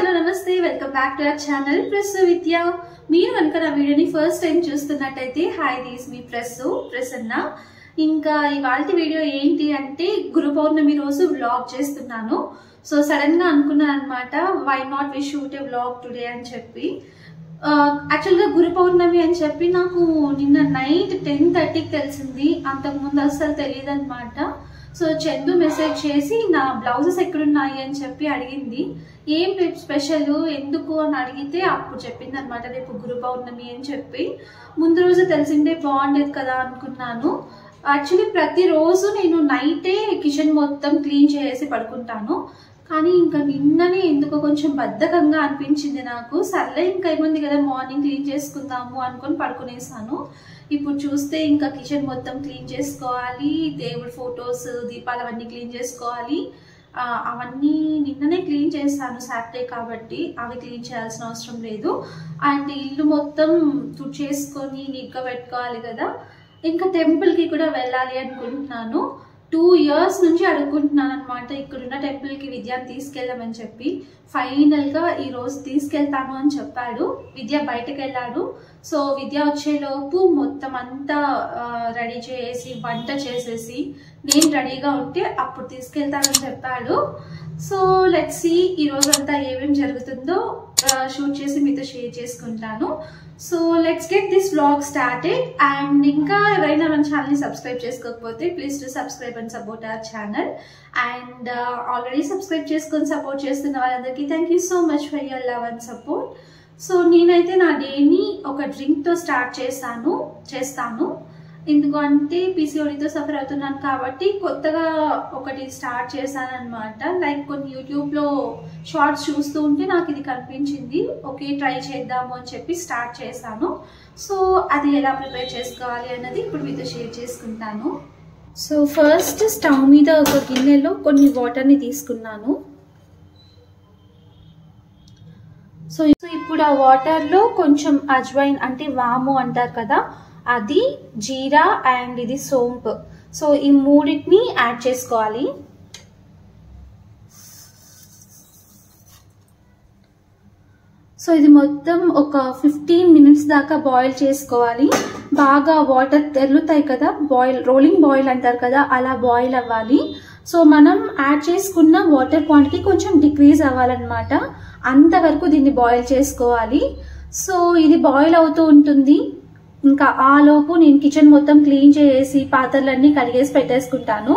Hello నమస్తే welcome back to our channel press Vidya. మీరు కనుక నా వీడియోని ఫస్ట్ టైం చూస్తున్నట్టయితే హాయ్ దిస్ మీ ప్రసన్న. ఇంకా ఇవాళ వీడియో ఏంటి అంటే గురు పౌర్ణమి రోజు వ్లాగ్ చేస్తున్నాను. సో సడన్ గా అనుకున్నాను అనమాట, why not we shoot a vlog today అని చెప్పి. యాక్చువల్గా గురు పౌర్ణమి అని చెప్పి నాకు నిన్న నైట్ 10:30కి తెలిసింది. అంతకుముందు అసలు తెలియదు అనమాట. సో చందు మెసేజ్ చేసి నా బ్లౌజెస్ ఎక్కడున్నాయి అని చెప్పి అడిగింది. ఏం రేపు స్పెషల్ ఎందుకు అని అడిగితే అప్పుడు చెప్పింది అనమాట, రేపు గురు పౌర్ణమి అని చెప్పి. ముందు రోజు తెలిసిందే బాగుండేది కదా అనుకున్నాను. యాక్చువల్లీ ప్రతిరోజు నేను నైటే కిచెన్ మొత్తం క్లీన్ చేసి పడుకుంటాను. కానీ ఇంకా నిన్ననే ఎందుకో కొంచెం బద్ధకంగా అనిపించింది నాకు. సర్లే ఇంకా ఏముంది కదా, మార్నింగ్ క్లీన్ చేసుకుందాము అనుకొని పడుకునేసాను. ఇప్పుడు చూస్తే ఇంకా కిచెన్ మొత్తం క్లీన్ చేసుకోవాలి, దేవుడి ఫొటోస్ దీపాలు అవన్నీ క్లీన్ చేసుకోవాలి. అవన్నీ నిన్ననే క్లీన్ చేస్తాను, సాటర్డే కాబట్టి అవి క్లీన్ చేయాల్సిన అవసరం లేదు. అండ్ ఇల్లు మొత్తం తుడిచేసుకొని నీట్గా పెట్టుకోవాలి కదా. ఇంకా టెంపుల్కి కూడా వెళ్ళాలి అనుకుంటున్నాను. 2 years నుంచి అడుగుకుంటున్నాను అనమాట ఇక్కడున్న టెంపుల్కి విద్యను తీసుకెళ్ళమని చెప్పి. ఫైనల్గా ఈరోజు తీసుకెళ్తాను అని చెప్పాడు. విద్య బయటకు వెళ్ళాడు. సో విద్య వచ్చేలోపు మొత్తం అంతా రెడీ చేసి వంట చేసేసి నేను రెడీగా ఉంటే అప్పుడు తీసుకెళ్తానని చెప్పాడు. సో లెట్స్ సీ ఈరోజు అంతా ఏమేమి జరుగుతుందో షూట్ చేసి మీతో షేర్ చేసుకుంటాను. So let's get this vlog started. And ఇంకా ఎవరైనా మన ఛానల్ని సబ్స్క్రైబ్ చేసుకోకపోతే please to subscribe and support our channel. And already subscribe చేసుకొని సపోర్ట్ చేస్తున్న వాళ్ళందరికీ thank you so much for your love and support. So నేనైతే నా డేని ఒక డ్రింక్తో స్టార్ట్ చేస్తాను. ఎందుకంటే పీసీఓడితో సఫర్ అవుతున్నాను కాబట్టి కొత్తగా ఒకటి స్టార్ట్ చేశాను అనమాట. లైక్ కొన్ని యూట్యూబ్లో షార్ట్స్ చూస్తూ ఉంటే నాకు ఇది కనిపించింది, ఓకే ట్రై చేద్దాము అని చెప్పి స్టార్ట్ చేశాను. సో అది ఎలా ప్రిపేర్ చేసుకోవాలి అన్నది ఇప్పుడు మీతో షేర్ చేసుకుంటాను. సో ఫస్ట్ స్టవ్ మీద ఒక గిన్నెలో కొన్ని వాటర్ని తీసుకున్నాను. సో ఇప్పుడు ఆ వాటర్లో కొంచెం అజ్వైన్ అంటే వాము అంటారు కదా, అది, జీరా అండ్ ఇది సోంపు. సో ఈ మూడింటిని యాడ్ చేసుకోవాలి. సో ఇది మొత్తం ఒక 15 minutes దాకా బాయిల్ చేసుకోవాలి. బాగా వాటర్ తెరులుతాయి కదా, రోలింగ్ బాయిల్ అంటారు కదా, అలా బాయిల్ అవ్వాలి. సో మనం యాడ్ చేసుకున్న వాటర్ క్వాంటిటీ కొంచెం డిక్రీజ్ అవ్వాలన్నమాట. అంతవరకు దీన్ని బాయిల్ చేసుకోవాలి. సో ఇది బాయిల్ అవుతూ ఉంటుంది. ఇంకా ఆ లోపు నేను కిచెన్ మొత్తం క్లీన్ చేసి పాత్రలన్నీ కడిగేసి పెట్టేసుకుంటాను.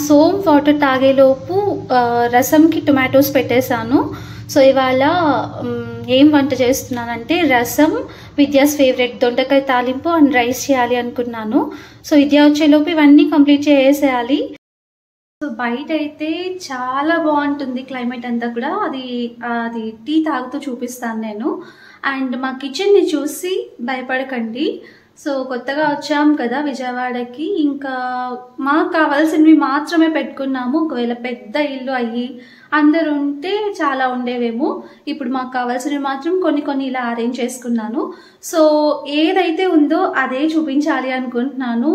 సోమ్ వాటర్ తాగేలోపు రసంకి టొమాటోస్ పెట్టేశాను. సో ఇవాళ ఏం వంట చేస్తున్నానంటే రసం, విద్యాస్ ఫేవరెట్ దొండకాయ తాలింపు అండ్ రైస్ చేయాలి అనుకున్నాను. సో విద్య వచ్చేలోపు ఇవన్నీ కంప్లీట్ చేసేయాలి. సో బయట అయితే చాలా బాగుంటుంది క్లైమేట్ అంతా కూడా. అది టీ తాగుతూ చూపిస్తాను నేను. అండ్ మా కిచెన్ని చూసి భయపడకండి. సో కొత్తగా వచ్చాం కదా విజయవాడకి, ఇంకా మాకు కావాల్సినవి మాత్రమే పెట్టుకున్నాము. ఒకవేళ పెద్ద ఇల్లు అయ్యి అందరు ఉంటే చాలా ఉండేవేమో. ఇప్పుడు మాకు కావాల్సినవి మాత్రం కొన్ని ఇలా అరేంజ్ చేసుకున్నాను. సో ఏదైతే ఉందో అదే చూపించాలి అనుకుంటున్నాను.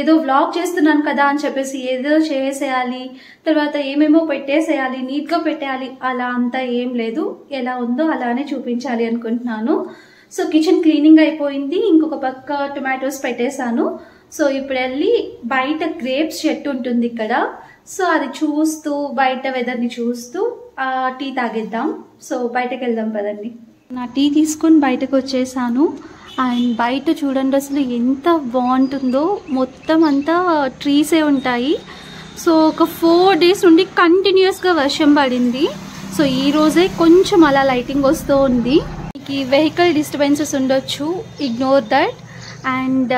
ఏదో వ్లాగ్ చేస్తున్నాను కదా అని చెప్పేసి ఏదో చేసేయాలి, తర్వాత ఏమేమో పెట్టేసేయాలి, నీట్గా పెట్టేయాలి, అలా అంతా ఏం లేదు. ఎలా ఉందో అలానే చూపించాలి అనుకుంటున్నాను. సో కిచెన్ క్లీనింగ్ అయిపోయింది. ఇంకొక పక్క టొమాటోస్ పెట్టేశాను. సో ఇప్పుడు వెళ్ళి బయట గ్రేప్స్ చెట్టు ఉంటుంది ఇక్కడ. సో అది చూస్తూ బయట వెదర్ని చూస్తూ టీ తాగేద్దాం. సో బయటకు వెళ్దాం పదండి. నా టీ తీసుకొని బయటకు వచ్చేసాను. అండ్ బయట చూడండి అసలు ఎంత బాగుంటుందో. మొత్తం అంతా ట్రీసే ఉంటాయి. సో ఒక 4 days నుండి కంటిన్యూస్గా వర్షం పడింది. సో ఈ రోజే కొంచెం అలా లైటింగ్ వస్తూ ఉంది. వెహికల్ డిస్టర్బెన్సెస్ ఉండొచ్చు, ఇగ్నోర్ దట్. అండ్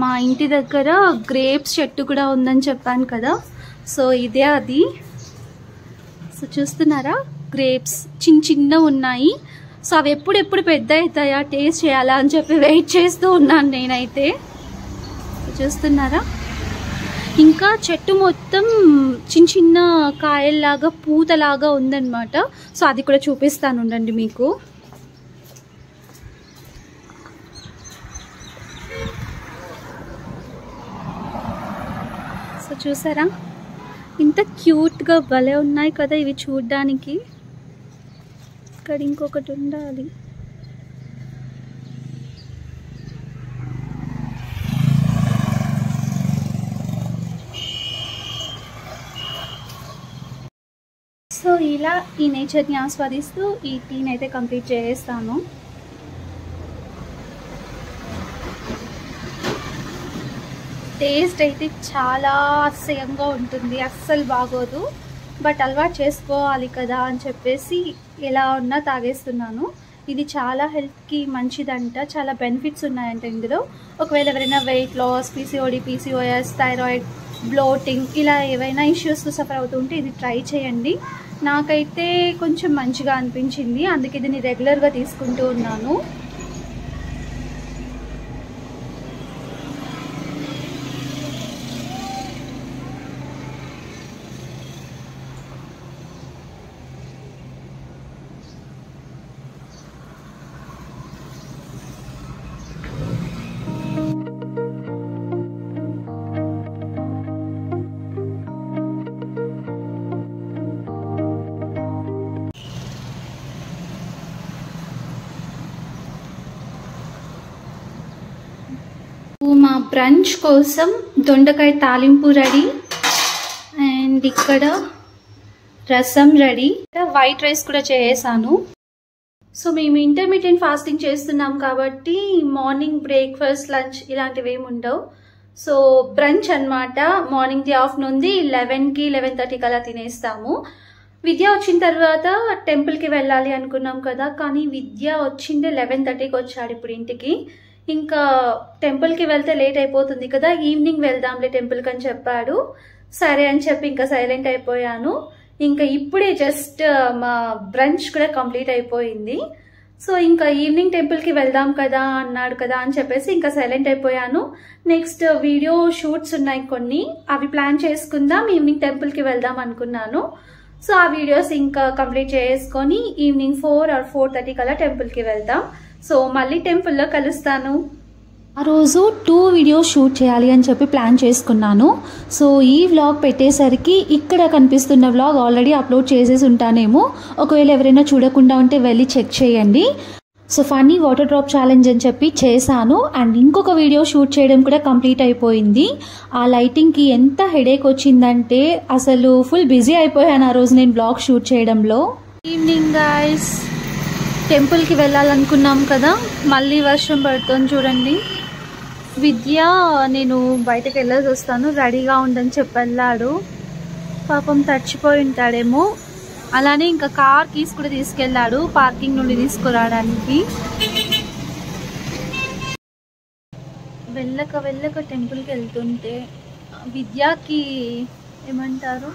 మా ఇంటి దగ్గర గ్రేప్స్ చెట్టు కూడా ఉందని చెప్పాను కదా, సో ఇదే అది. సో చూస్తున్నారా, గ్రేప్స్ చిన్న ఉన్నాయి. సో అవి ఎప్పుడెప్పుడు పెద్ద అవుతాయా, టేస్ట్ చేయాలా అని చెప్పి వెయిట్ చేస్తూ ఉన్నాను నేనైతే. చూస్తున్నారా, ఇంకా చెట్టు మొత్తం చిన్న చిన్న కాయల్లాగా పూతలాగా ఉందన్నమాట. సో అది కూడా చూపిస్తాను ఉండండి మీకు. సో చూసారా ఇంత క్యూట్గా భలే ఉన్నాయి కదా ఇవి చూడ్డానికి. ఇక్కడ ఇంకొకటి ఉండాలి. సో ఇలా ఈ నేచర్ని ఆస్వాదిస్తూ ఈ టీని అయితే కంప్లీట్ చేస్తాను. టేస్ట్ అయితే చాలా అసహ్యంగా ఉంటుంది, అస్సలు బాగోదు. బట్ అలవాటు చేసుకోవాలి కదా అని చెప్పేసి ఎలా ఉన్నా తాగేస్తున్నాను. ఇది చాలా హెల్త్కి మంచిదంట, చాలా బెనిఫిట్స్ ఉన్నాయంట ఇందులో. ఒకవేళ ఎవరైనా weight loss, PCOD, PCOS, thyroid, bloating ఇలా ఏవైనా ఇష్యూస్తో సఫర్ అవుతుంటే ఇది ట్రై చేయండి. నాకైతే కొంచెం మంచిగా అనిపించింది, అందుకే దీన్ని రెగ్యులర్గా తీసుకుంటూ ఉన్నాను. మా బ్రంచ్ కోసం దొండకాయ తాలింపు రెడీ, అండ్ ఇక్కడ రసం రెడీ, వైట్ రైస్ కూడా చేసాను. సో మేము ఇంటర్మీడియట్ ఫాస్టింగ్ చేస్తున్నాం కాబట్టి మార్నింగ్ బ్రేక్ఫాస్ట్, లంచ్ ఇలాంటివి ఏమి ఉండవు. సో బ్రంచ్ అన్నమాట. మార్నింగ్ ది ఆఫ్టర్నూన్ది 11కి 11:30కి అలా తినేస్తాము. విద్య వచ్చిన తర్వాత టెంపుల్కి వెళ్ళాలి అనుకున్నాం కదా, కానీ విద్య వచ్చిందే 11:30కి వచ్చాడు ఇప్పుడు ఇంటికి. ఇంకా టెంపుల్కి వెళ్తే లేట్ అయిపోతుంది కదా, ఈవినింగ్ వెళ్దాంలే టెంపుల్కి అని చెప్పాడు. సరే అని చెప్పి ఇంకా సైలెంట్ అయిపోయాను. ఇంకా ఇప్పుడే జస్ట్ మా బ్రంచ్ కూడా కంప్లీట్ అయిపోయింది. సో ఇంకా ఈవినింగ్ టెంపుల్కి వెళ్దాం కదా అన్నాడు కదా అని చెప్పేసి ఇంకా సైలెంట్ అయిపోయాను. నెక్స్ట్ వీడియో షూట్స్ ఉన్నాయి కొన్ని, అవి ప్లాన్ చేసుకుందాం, ఈవినింగ్ టెంపుల్కి వెళ్దాం అనుకున్నాను. సో ఆ వీడియోస్ ఇంకా కంప్లీట్ చేసుకొని ఈవినింగ్ 4 or 4:30 కల్లా టెంపుల్కి వెళ్దాం. సో మళ్ళీ టెంపుల్లో కలుస్తాను. ఆ రోజు 2 వీడియోస్ షూట్ చేయాలి అని చెప్పి ప్లాన్ చేసుకున్నాను. సో ఈ వ్లాగ్ పెట్టేసరికి ఇక్కడ కనిపిస్తున్న వ్లాగ్ ఆల్రెడీ అప్లోడ్ చేసేసి ఉంటానేమో, ఒకవేళ ఎవరైనా చూడకుండా ఉంటే వెళ్ళి చెక్ చేయండి. So funny water drop challenge అని చెప్పి చేశాను, అండ్ ఇంకొక వీడియో షూట్ చేయడం కూడా కంప్లీట్ అయిపోయింది. ఆ లైటింగ్కి ఎంత హెడేక్ వచ్చిందంటే అసలు ఫుల్ బిజీ అయిపోయాను ఆ రోజు నేను వ్లాగ్ షూట్ చేయడంలో. ఈవినింగ్ గైస్, టెంపుల్కి వెళ్ళాలనుకున్నాం కదా, మళ్ళీ వర్షం పడుతుంది చూడండి. విద్య నేను బయటకు వెళ్ళేసి వస్తాను రెడీగా ఉండని చెప్పి వెళ్ళాడు. పాపం తడిచిపోయి ఉంటాడేమో. అలానే ఇంకా కార్ కీస్ కూడా తీసుకెళ్ళాడు పార్కింగ్ నుండి తీసుకురావడానికి. వెళ్ళక టెంపుల్కి వెళ్తుంటే విద్యకి ఏమంటారు,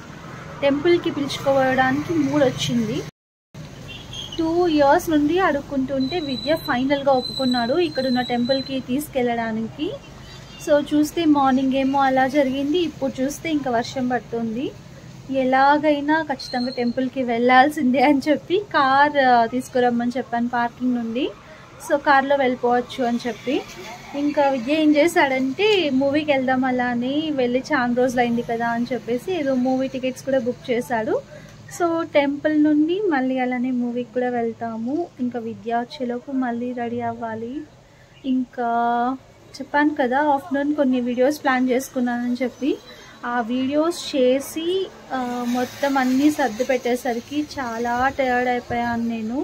టెంపుల్కి పిలుచుకోవడానికి మూడ్ వచ్చింది. 2 years నుండి అడుక్కుంటుంటే విద్య ఫైనల్గా ఒప్పుకున్నాడు ఇక్కడున్న టెంపుల్కి తీసుకెళ్ళడానికి. సో చూస్తే మార్నింగ్ ఏమో అలా జరిగింది, ఇప్పుడు చూస్తే ఇంకా వర్షం పడుతుంది. ఎలాగైనా ఖచ్చితంగా టెంపుల్కి వెళ్ళాల్సిందే అని చెప్పి కార్ తీసుకురమ్మని చెప్పాను పార్కింగ్ నుండి. సో కార్లో వెళ్ళిపోవచ్చు అని చెప్పి ఇంకా విద్య ఏం చేశాడంటే మూవీకి వెళ్దాం అలా అని, వెళ్ళి చాలా రోజులు అయింది కదా అని చెప్పేసి ఏదో మూవీ టికెట్స్ కూడా బుక్ చేశాడు. సో టెంపుల్ నుండి మళ్ళీ అలానే మూవీకి కూడా వెళ్తాము. ఇంకా విద్య వచ్చేలోపు మళ్ళీ రెడీ అవ్వాలి. ఇంకా చెప్పాను కదా ఆఫ్టర్నూన్ కొన్ని వీడియోస్ ప్లాన్ చేసుకున్నానని చెప్పి, ఆ వీడియోస్ చేసి మొత్తం అన్నీ సర్ది పెట్టేసరికి చాలా టయర్డ్ అయిపోయాను నేను.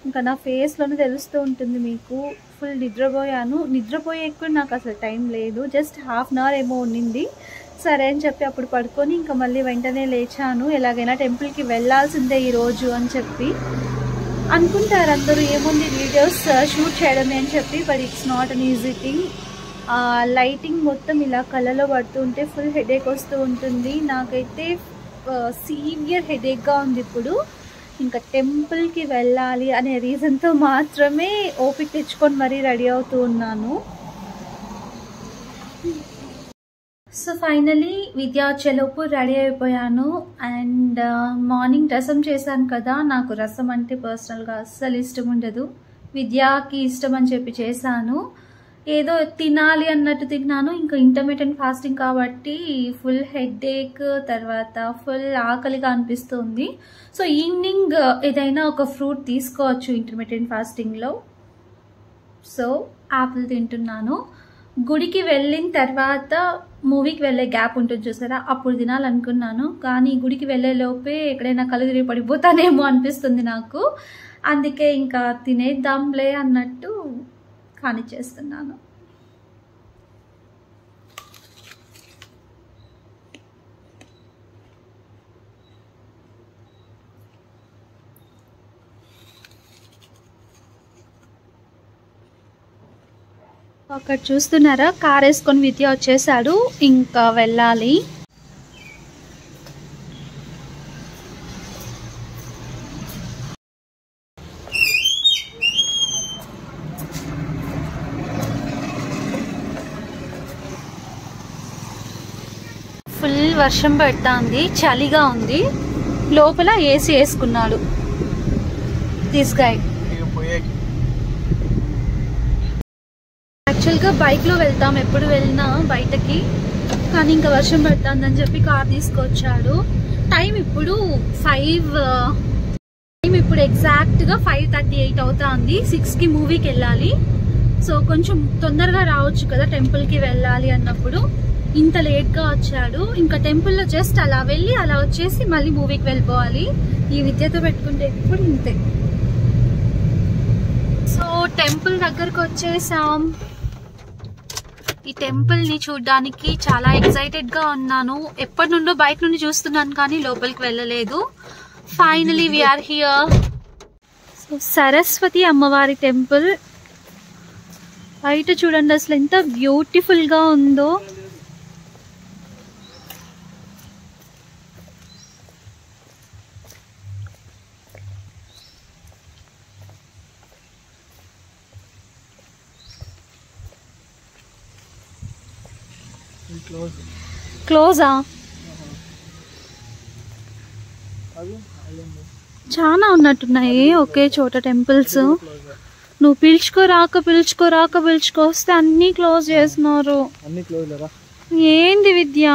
ఇంకా నా ఫేస్లోనే తెలుస్తూ ఉంటుంది మీకు, ఫుల్ నిద్రపోయాను. నిద్రపోయే కూడా నాకు అసలు టైం లేదు, జస్ట్ 1/2 hour ఏమో ఉండింది. సరే అని చెప్పి అప్పుడు పడుకొని ఇంకా మళ్ళీ వెంటనే లేచాను. ఎలాగైనా టెంపుల్కి వెళ్ళాల్సిందే ఈరోజు అని చెప్పి అనుకుంటారు అందరూ, ఏముంది వీడియోస్ షూట్ చేయడమే అని చెప్పి. But it's not an easy thing. Lighting మొత్తం ఇలా కళ్ళలో పడుతుంటే ఫుల్ హెడేక్ వస్తూ ఉంటుంది. నాకైతే సీవియర్ హెడేక్గా ఉంది ఇప్పుడు. ఇంకా టెంపుల్కి వెళ్ళాలి అనే రీజన్తో మాత్రమే ఓపిక తెచ్చుకొని మరీ రెడీ అవుతూ ఉన్నాను. సో ఫైనలీ విద్య వచ్చేలోపు రెడీ అయిపోయాను. అండ్ మార్నింగ్ రసం చేశాను కదా, నాకు రసం అంటే పర్సనల్గా అస్సలు ఇష్టం ఉండదు. విద్యకి ఇష్టం అని చెప్పి చేశాను. ఏదో తినాలి అన్నట్టు తిన్నాను. ఇంకా ఇంటర్మీడియట్ ఫాస్టింగ్ కాబట్టి ఫుల్ హెడేక్, తర్వాత ఫుల్ ఆకలిగా అనిపిస్తుంది. సో ఈవినింగ్ ఏదైనా ఒక ఫ్రూట్ తీసుకోవచ్చు ఇంటర్మీడియట్ ఫాస్టింగ్లో. సో యాపిల్ తింటున్నాను. గుడికి వెళ్ళిన తర్వాత మూవీకి వెళ్ళే గ్యాప్ ఉంటుంది చూసారా, అప్పుడు తినాలనుకున్నాను. కానీ గుడికి వెళ్ళే లోపే ఎక్కడైనా కళ్ళు తిరిగి పడిపోతానేమో అనిపిస్తుంది నాకు. అందుకే ఇంకా తినేద్దాంలే అన్నట్టు కానిచ్చేస్తున్నాను. అక్కడ చూస్తున్నారా, కార్ వేసుకొని విద్య వచ్చేసాడు. ఇంకా వెళ్ళాలి. ఫుల్ వర్షం పడుతుంది, చలిగా ఉంది. లోపల ఏసీ వేసుకున్నాడు తీసుకాయ. యాక్చువల్గా బైక్లో వెళ్తాం ఎప్పుడు వెళ్ళినా బయటకి, కానీ ఇంకా వర్షం పడుతుందని చెప్పి కార్ తీసుకొచ్చాడు. టైం ఇప్పుడు ఎగ్జాక్ట్గా 5:38 అవుతుంది. 6కి మూవీకి వెళ్ళాలి. సో కొంచెం తొందరగా రావచ్చు కదా టెంపుల్కి వెళ్ళాలి అన్నప్పుడు. ఇంత లేట్గా వచ్చాడు. ఇంకా టెంపుల్లో జస్ట్ అలా వెళ్ళి అలా వచ్చేసి మళ్ళీ మూవీకి వెళ్ళిపోవాలి. ఈ విద్యతో పెట్టుకుంటే ఎప్పుడు ఇంతే. సో టెంపుల్ దగ్గరకు వచ్చేసాం. ఈ టెంపుల్ ని చూడడానికి చాలా ఎక్సైటెడ్ గా ఉన్నాను. ఎప్పటి నుండో బయట నుండి చూస్తున్నాను కానీ లోపలికి వెళ్ళలేదు. Finally we're here. So Saraswati అమ్మవారి టెంపుల్ బయట చూడండి అసలు ఎంత బ్యూటిఫుల్ గా ఉందో. క్లోజా? చాలా ఉన్నట్టున్నాయి ఒకే చోట టెంపుల్స్. నువ్వు పిలుచుకో వస్తే అన్ని క్లోజ్ చేస్తున్నారు. ఏంది విద్య,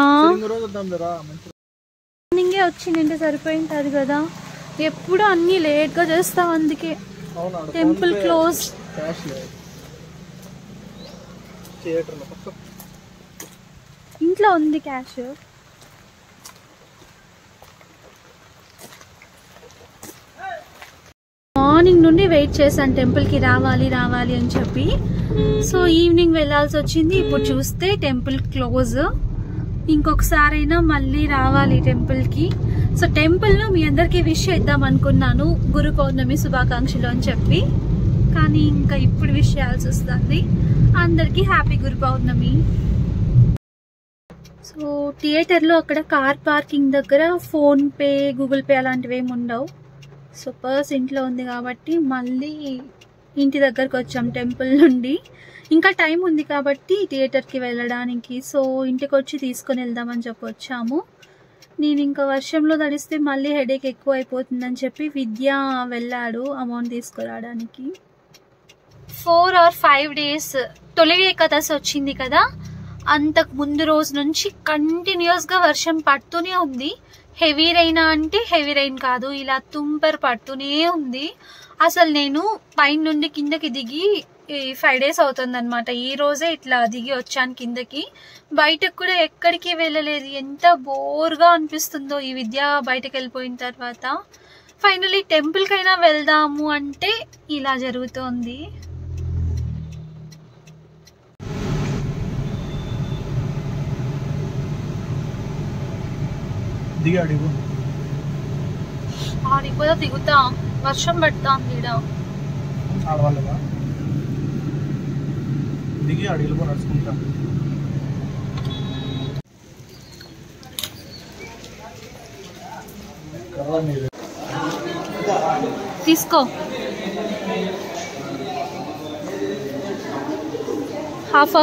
మార్నింగే వచ్చిందంటే సరిపోయింది కదా. ఎప్పుడు అన్ని లేట్ గా చేస్తావు, అందుకే టెంపుల్ క్లోజ్. ఇంట్లో ఉంది క్యాష్. మార్నింగ్ నుండి వెయిట్ చేశాను టెంపుల్కి రావాలి అని చెప్పి. సో ఈవినింగ్ వెళ్ళాల్సి వచ్చింది. ఇప్పుడు చూస్తే టెంపుల్ క్లోజ్. ఇంకొకసారైనా మళ్ళీ రావాలి టెంపుల్కి. సో టెంపుల్లో మీ అందరికీ విష్ చేద్దాం అనుకున్నాను, గురు పౌర్ణమి శుభాకాంక్షలు అని చెప్పి. కానీ ఇంకా ఇప్పుడు విష్ చేయాల్సి వస్తుంది. అందరికీ హ్యాపీ గురు పౌర్ణమి. సో థియేటర్లో అక్కడ కార్ పార్కింగ్ దగ్గర ఫోన్పే, గూగుల్ పే అలాంటివి ఏమి ఉండవు. సో పర్స్ ఇంట్లో ఉంది కాబట్టి మళ్ళీ ఇంటి దగ్గరకు వచ్చాం టెంపుల్ నుండి. ఇంకా టైం ఉంది కాబట్టి థియేటర్కి వెళ్ళడానికి. సో ఇంటికి వచ్చి తీసుకొని వెళ్దామని చెప్పి వచ్చాము. నేను ఇంకా వర్షంలో తడిస్తే మళ్ళీ హెడేక్ ఎక్కువ అయిపోతుందని చెప్పి విద్య వెళ్ళాడు అమౌంట్ తీసుకురావడానికి. 4 or 5 days తొలి ఏకాదశి వచ్చింది కదా, అంతకు ముందు రోజు నుంచి కంటిన్యూస్గా వర్షం పడుతూనే ఉంది. హెవీ రైన్ అంటే హెవీ రైన్ కాదు, ఇలా తుంపర్ పడుతూనే ఉంది. అసలు నేను పైన నుండి కిందకి దిగి 5 days అవుతుంది అనమాట. ఈ రోజే ఇట్లా దిగి వచ్చాను కిందకి. బయటకు కూడా ఎక్కడికి వెళ్ళలేదు. ఎంత బోర్గా అనిపిస్తుందో ఈ విద్య బయటకు వెళ్ళిపోయిన తర్వాత. ఫైనలీ టెంపుల్కైనా వెళ్దాము అంటే ఇలా జరుగుతోంది. ఆడిపోదా దిగుతా, వర్షం పడుతుంది ఈడ. తీసుకో, హాఫ్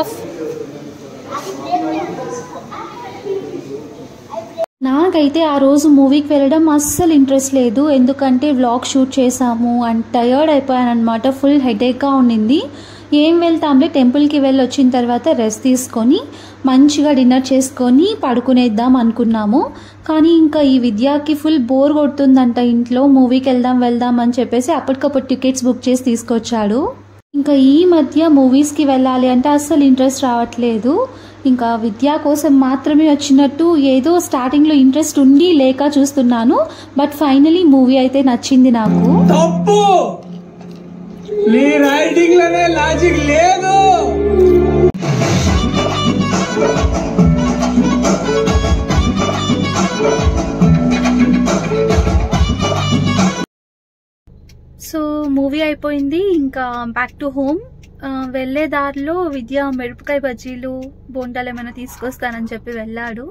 నాకైతే ఆ రోజు మూవీకి వెళ్ళడం అస్సలు ఇంట్రెస్ట్ లేదు, ఎందుకంటే వ్లాగ్ షూట్ చేసాము అండ్ టయర్డ్ అయిపోయాను అనమాట. ఫుల్ హెడేక్గా ఉండింది. ఏం వెళ్తాంలే, టెంపుల్కి వెళ్ళి వచ్చిన తర్వాత రెస్ట్ తీసుకొని మంచిగా డిన్నర్ చేసుకొని పడుకునేద్దాం అనుకున్నాము. కానీ ఇంకా ఈ విద్యాకి ఫుల్ బోర్ కొడుతుందంట ఇంట్లో. మూవీకి వెళ్దాం అని చెప్పేసి అప్పటికప్పుడు టికెట్స్ బుక్ చేసి తీసుకొచ్చాడు. ఇంకా ఈ మధ్య మూవీస్కి వెళ్ళాలి అంటే అస్సలు ఇంట్రెస్ట్ రావట్లేదు. ఇంకా విద్యా కోసం మాత్రమే వచ్చినట్టు ఏదో స్టార్టింగ్లో ఇంట్రెస్ట్ ఉండి లేక చూస్తున్నాను. బట్ ఫైనలీ మూవీ అయితే నచ్చింది నాకు. తప్పు, నీ రైటింగ్ లోనే లాజిక్ లేదు. సో మూవీ అయిపోయింది, ఇంకా బ్యాక్ టు హోమ్. వెళ్ళే దారిలో విద్య మిరపకాయ బజ్జీలు బోండాలు ఏమైనా తీసుకొస్తానని చెప్పి వెళ్ళాడు.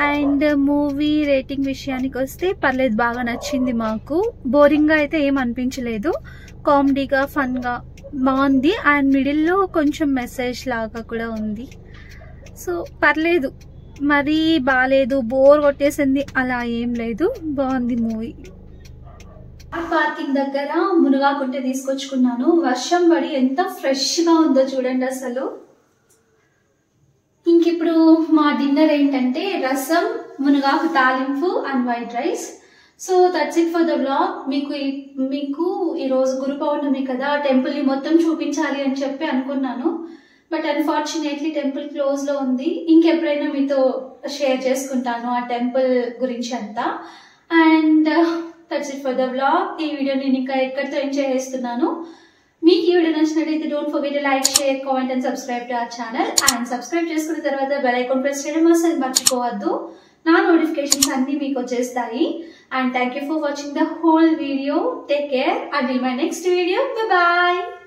అండ్ మూవీ రేటింగ్ విషయానికి వస్తే పర్లేదు, బాగా నచ్చింది మాకు. బోరింగ్గా అయితే ఏం అనిపించలేదు, కామెడీగా ఫన్గా బాగుంది. అండ్ మిడిల్లో కొంచెం మెసేజ్ లాగా కూడా ఉంది. సో పర్లేదు, మరీ బాగాలేదు, బోర్ కొట్టేసింది అలా ఏం లేదు, బాగుంది మూవీ. పార్కింగ్ దగ్గర మునగాకుంటే తీసుకొచ్చుకున్నాను. వర్షం పడి ఎంత ఫ్రెష్గా ఉందో చూడండి అసలు. ఇంకిప్పుడు మా డిన్నర్ ఏంటంటే రసం, మునగాకు తాలింపు and white rice. So that's it for the vlog. మీకు ఈరోజు గురు పౌర్ణమి కదా, టెంపుల్ని మొత్తం చూపించాలి అని చెప్పి అనుకున్నాను. బట్ అన్ఫార్చునేట్లీ టెంపుల్ క్లోజ్లో ఉంది. ఇంకెప్పుడైనా మీతో షేర్ చేసుకుంటాను ఆ టెంపుల్ గురించి అంతా. And that's it for the vlog. ఈ వీడియో నేను ఇంకా ఎక్కడితో ఎంజాయ్ చేస్తున్నాను. మీకు ఈ వీడియో నచ్చినట్లయితే don't forget like, share, comment and subscribe to our channel. And subscribe చేసుకున్న తర్వాత బెల్ ఐకాన్ ప్రెస్ చేయడం అసలు మర్చిపోవద్దు. నా నోటిఫికేషన్స్ అన్ని మీకు వచ్చేస్తాయి. And thank you for watching the whole video. Take care. Until my next video. Bye bye.